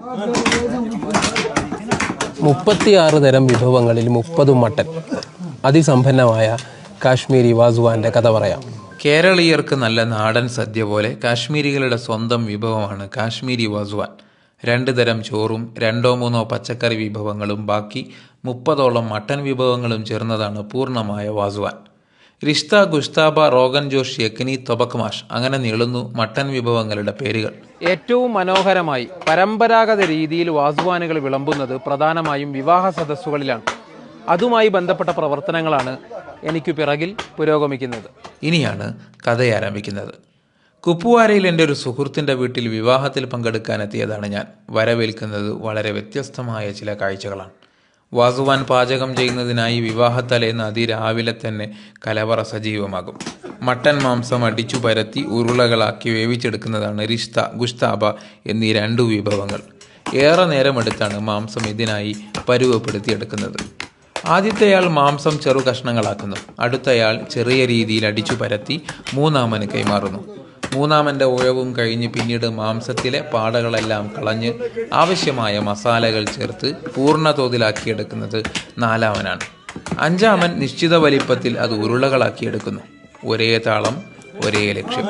36 തരം വിഭവങ്ങളിൽ 30 മട്ടൻ. അതിസമ്പന്നമായ കാശ്മീരി വാസുവാൻ്റെ കഥ പറയാം. കേരളീയർക്ക് നല്ല നാടൻ സദ്യ പോലെ കാശ്മീരികളുടെ സ്വന്തം വിഭവമാണ് കാശ്മീരി വാസുവാൻ. 2 തരം ചോറും 2-3 പച്ചക്കറി വിഭവങ്ങളും ബാക്കി 30ഓളം മട്ടൻ വിഭവങ്ങളും ചേർന്നതാണ് പൂർണ്ണമായ വാസുവാൻ. റിഷ്ത, ഗുഷ്താബ, റോഗൻ ജോഷ്, യക്നി, തൊബക്മാഷ് അങ്ങനെ നീളുന്നു മട്ടൻ വിഭവങ്ങളുടെ പേരുകൾ. ഏറ്റവും മനോഹരമായി പരമ്പരാഗത രീതിയിൽ വാസുവാനുകൾ വിളമ്പുന്നത് പ്രധാനമായും വിവാഹ സദസ്സുകളിലാണ്. അതുമായി ബന്ധപ്പെട്ട പ്രവർത്തനങ്ങളാണ് എനിക്ക് പിറകിൽ പുരോഗമിക്കുന്നത്. ഇനിയാണ് കഥ ആരംഭിക്കുന്നത്. കുപ്വാരയിൽ എൻ്റെ ഒരു സുഹൃത്തിൻ്റെ വീട്ടിൽ വിവാഹത്തിൽ പങ്കെടുക്കാനെത്തിയതാണ് ഞാൻ. വരവേൽക്കുന്നത് വളരെ വ്യത്യസ്തമായ ചില കാഴ്ചകളാണ്. വാസുവാൻ പാചകം ചെയ്യുന്നതിനായി വിവാഹത്തലേന്ന് അതിരാവിലെ തന്നെ കലവറ സജീവമാകും. മട്ടൻ മാംസം അടിച്ചു പരത്തി ഉരുളകളാക്കി വേവിച്ചെടുക്കുന്നതാണ് റിഷ്ത, ഗുഷ്താബ എന്നീ 2 വിഭവങ്ങൾ. ഏറെ നേരമെടുത്താണ് മാംസം ഇതിനായി പരുവപ്പെടുത്തിയെടുക്കുന്നത്. ആദ്യത്തെയാൾ മാംസം ചെറു കഷ്ണങ്ങളാക്കുന്നു. അടുത്തയാൾ ചെറിയ രീതിയിൽ അടിച്ചു പരത്തി മൂന്നാമന് കൈമാറുന്നു. മൂന്നാമൻ്റെ ഉഴവും കഴിഞ്ഞ് പിന്നീട് മാംസത്തിലെ പാടകളെല്ലാം കളഞ്ഞ് ആവശ്യമായ മസാലകൾ ചേർത്ത് പൂർണ്ണ തോതിലാക്കിയെടുക്കുന്നത് 4മനാണ്. 5മൻ നിശ്ചിത വലിപ്പത്തിൽ അത് ഉരുളകളാക്കിയെടുക്കുന്നു. ഒരേ താളം, ഒരേ ലക്ഷ്യം.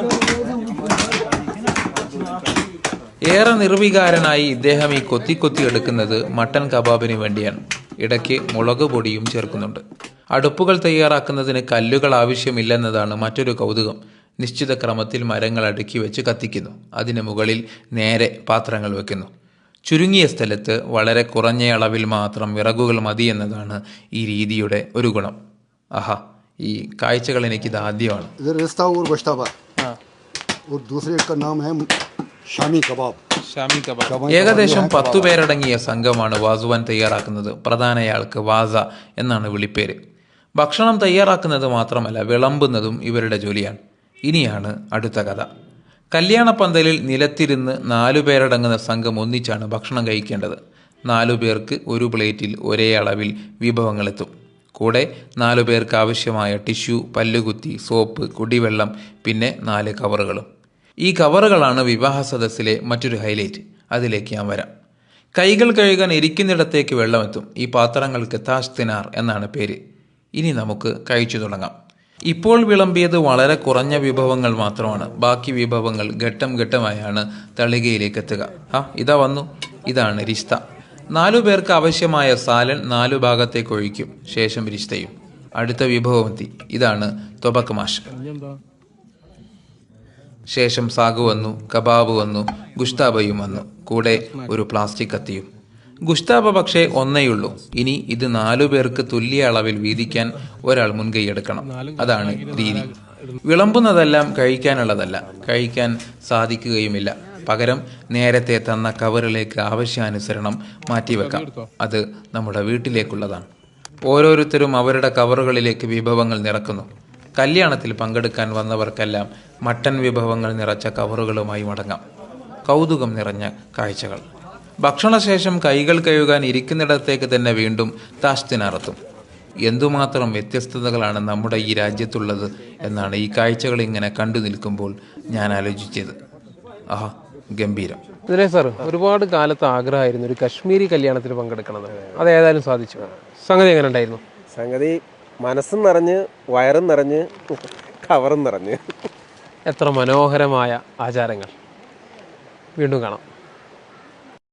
ഏറെ നിർവികാരനായി ഇദ്ദേഹം ഈ കൊത്തി എടുക്കുന്നത് മട്ടൻ കബാബിന് വേണ്ടിയാണ്. ഇടയ്ക്ക് മുളക് പൊടിയും ചേർക്കുന്നുണ്ട്. അടുപ്പുകൾ തയ്യാറാക്കുന്നതിന് കല്ലുകൾ ആവശ്യമില്ലെന്നതാണ് മറ്റൊരു കൗതുകം. നിശ്ചിത ക്രമത്തിൽ മരങ്ങൾ അടുക്കി വെച്ച് കത്തിക്കുന്നു. അതിന് മുകളിൽ നേരെ പാത്രങ്ങൾ വെക്കുന്നു. ചുരുങ്ങിയ സ്ഥലത്ത് വളരെ കുറഞ്ഞ അളവിൽ മാത്രം വിറകുകൾ മതി എന്നതാണ് ഈ രീതിയുടെ ഒരു ഗുണം. ആഹാ, ഈ കാഴ്ചകൾ എനിക്കിത് ആദ്യമാണ്. ഏകദേശം 10 പേരടങ്ങിയ സംഘമാണ് വാസുവാൻ തയ്യാറാക്കുന്നത്. പ്രധാനയാൾക്ക് വാസ എന്നാണ് വിളിപ്പേര്. ഭക്ഷണം തയ്യാറാക്കുന്നത് മാത്രമല്ല, വിളമ്പുന്നതും ഇവരുടെ ജോലിയാണ്. ഇനിയാണ് അടുത്ത കഥ. കല്യാണപ്പന്തലിൽ നിലത്തിരുന്ന് 4 പേരടങ്ങുന്ന സംഘം ഒന്നിച്ചാണ് ഭക്ഷണം കഴിക്കേണ്ടത്. 4 പേർക്ക് ഒരു പ്ലേറ്റിൽ ഒരേ അളവിൽ വിഭവങ്ങളെത്തും. കൂടെ 4 പേർക്ക് ആവശ്യമായ ടിഷ്യൂ, പല്ലുകുത്തി, സോപ്പ്, കുടിവെള്ളം, പിന്നെ 4 കവറുകളും. ഈ കവറുകളാണ് വിവാഹ സദസ്സിലെ മറ്റൊരു ഹൈലൈറ്റ്. അതിലേക്ക് ഞാൻ വരാം. കൈകൾ കഴുകാൻ ഇരിക്കുന്നിടത്തേക്ക് വെള്ളമെത്തും. ഈ പാത്രങ്ങൾക്ക് താഷ് തിനാർ എന്നാണ് പേര്. ഇനി നമുക്ക് കഴിച്ചു തുടങ്ങാം. ഇപ്പോൾ വിളമ്പിയത് വളരെ കുറഞ്ഞ വിഭവങ്ങൾ മാത്രമാണ്. ബാക്കി വിഭവങ്ങൾ ഘട്ടം ഘട്ടമായാണ് തളികയിലേക്ക് എത്തുക. ഇതാ വന്നു. ഇതാണ് റിഷ്ത. 4 പേർക്ക് ആവശ്യമായ സാലൻ 4 ഭാഗത്തേക്ക് ഒഴിക്കും. ശേഷം റിഷ്തയും. അടുത്ത വിഭവം എത്തി. ഇതാണ് തൊബക്മാഷ്. ശേഷം സാഗു വന്നു, കബാബ് വന്നു, ഗുഷ്താബയും വന്നു. കൂടെ ഒരു പ്ലാസ്റ്റിക് കത്തിയും. ഗുഷ്താബ പക്ഷേ ഒന്നേയുള്ളൂ. ഇനി ഇത് 4 പേർക്ക് തുല്യ അളവിൽ വീതിക്കാൻ ഒരാൾ മുൻകൈ എടുക്കണം. അതാണ് രീതി. വിളമ്പുന്നതെല്ലാം കഴിക്കാനുള്ളതല്ല, കഴിക്കാൻ സാധിക്കുകയുമില്ല. പകരം നേരത്തെ തന്ന കവറിലേക്ക് ആവശ്യാനുസരണം മാറ്റിവെക്കാം. അത് നമ്മുടെ വീട്ടിലേക്കുള്ളതാണ്. ഓരോരുത്തരും അവരുടെ കവറുകളിലേക്ക് വിഭവങ്ങൾ നിറക്കുന്നു. കല്യാണത്തിൽ പങ്കെടുക്കാൻ വന്നവർക്കെല്ലാം മട്ടൻ വിഭവങ്ങൾ നിറച്ച കവറുകളുമായി മടങ്ങാം. കൗതുകം നിറഞ്ഞ കാഴ്ചകൾ. ഭക്ഷണശേഷം കൈകൾ കഴുകാൻ ഇരിക്കുന്നിടത്തേക്ക് തന്നെ വീണ്ടും താഷ് തിനാറെത്തും. എന്തുമാത്രം വ്യത്യസ്തതകളാണ് നമ്മുടെ ഈ രാജ്യത്തുള്ളത് എന്നാണ് ഈ കാഴ്ചകൾ ഇങ്ങനെ കണ്ടു നിൽക്കുമ്പോൾ ഞാൻ ആലോചിച്ചത്. ആഹാ, ഗംഭീരം. ഇതിനെ സാർ, ഒരുപാട് കാലത്ത് ആഗ്രഹമായിരുന്നു ഒരു കശ്മീരി കല്യാണത്തിൽ പങ്കെടുക്കണം. അത് ഏതായാലും സാധിച്ചു. സംഗതി എങ്ങനെ ഉണ്ടായിരുന്നു? സംഗതി മനസ്സും നിറഞ്ഞ്, വയറും നിറഞ്ഞ്, കവറും നിറഞ്ഞ്. എത്ര മനോഹരമായ ആചാരങ്ങൾ. വീണ്ടും കാണാം.